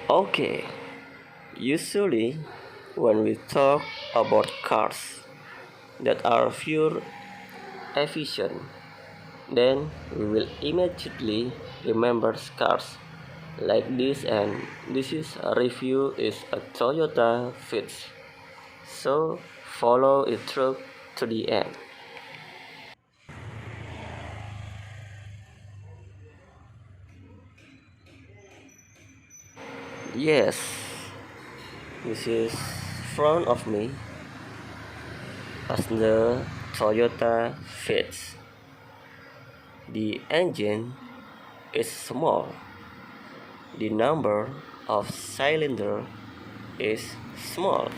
Okay, usually when we talk about cars that are fuel efficient, then we will immediately remember cars like this, and this is a review is a Toyota Vitz. So follow it through to the end. Yes, this is front of me as the Toyota Vitz. The engine is small. The number of cylinder is small.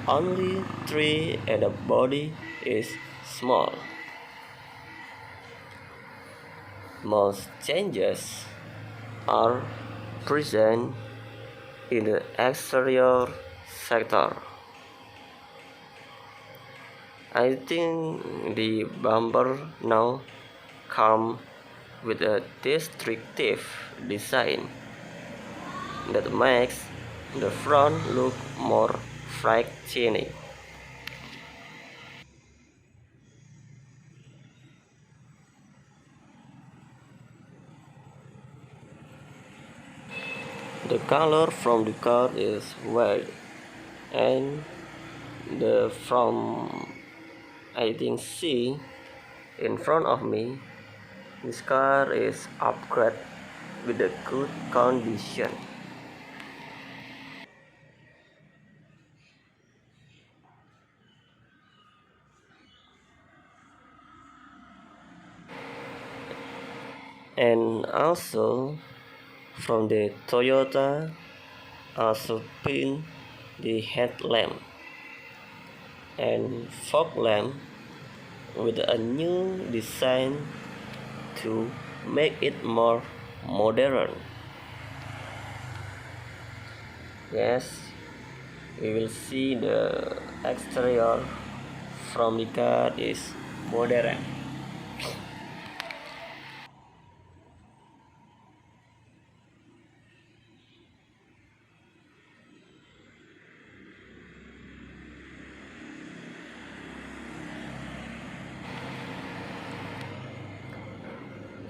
Only three and the body is small. Most changes are present in the exterior sector. I think the bumper now come with a distinctive design that makes the front look more frightening. The color from the car is white, and the from I think see in front of me, this car is upgraded with a good condition. And also from the Toyota also pin the headlamp and fog lamp with a new design to make it more modern. Yes, we will see the exterior from the car is modern.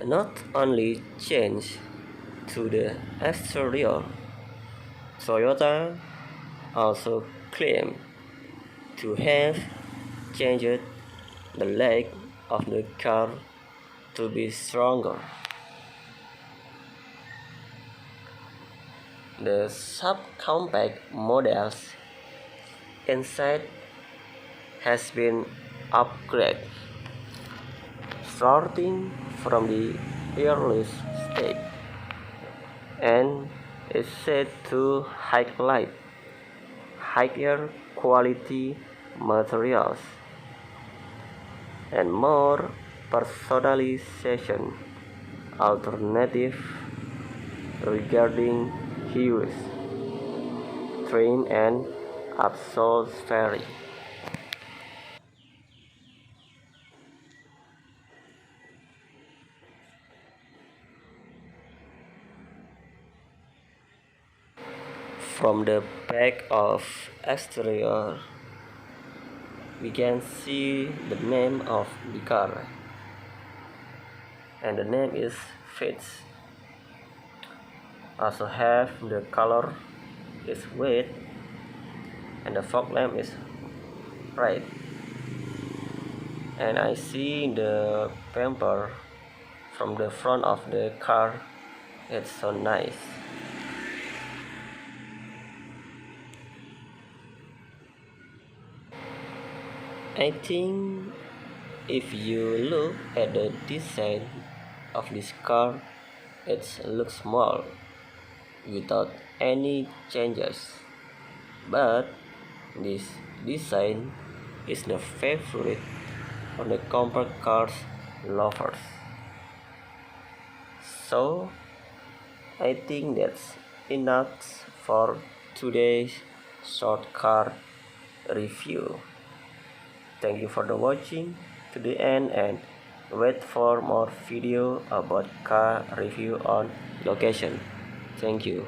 Not only change to the exterior, Toyota also claimed to have changed the leg of the car to be stronger. The subcompact models inside has been upgraded, starting from the earliest stage, and is said to highlight higher quality materials and more personalization alternative regarding hues, trim and upholstery. From the back of exterior, we can see the name of the car, and the name is Vitz. Also have the color is white, and the fog lamp is red. And I see the bumper from the front of the car. It's so nice. I think if you look at the design of this car, it looks small without any changes, but this design is the favorite of the compact cars lovers. So I think that's enough for today's short car review. Thank you for the watching to the end, and wait for more video about car review on location. Thank you.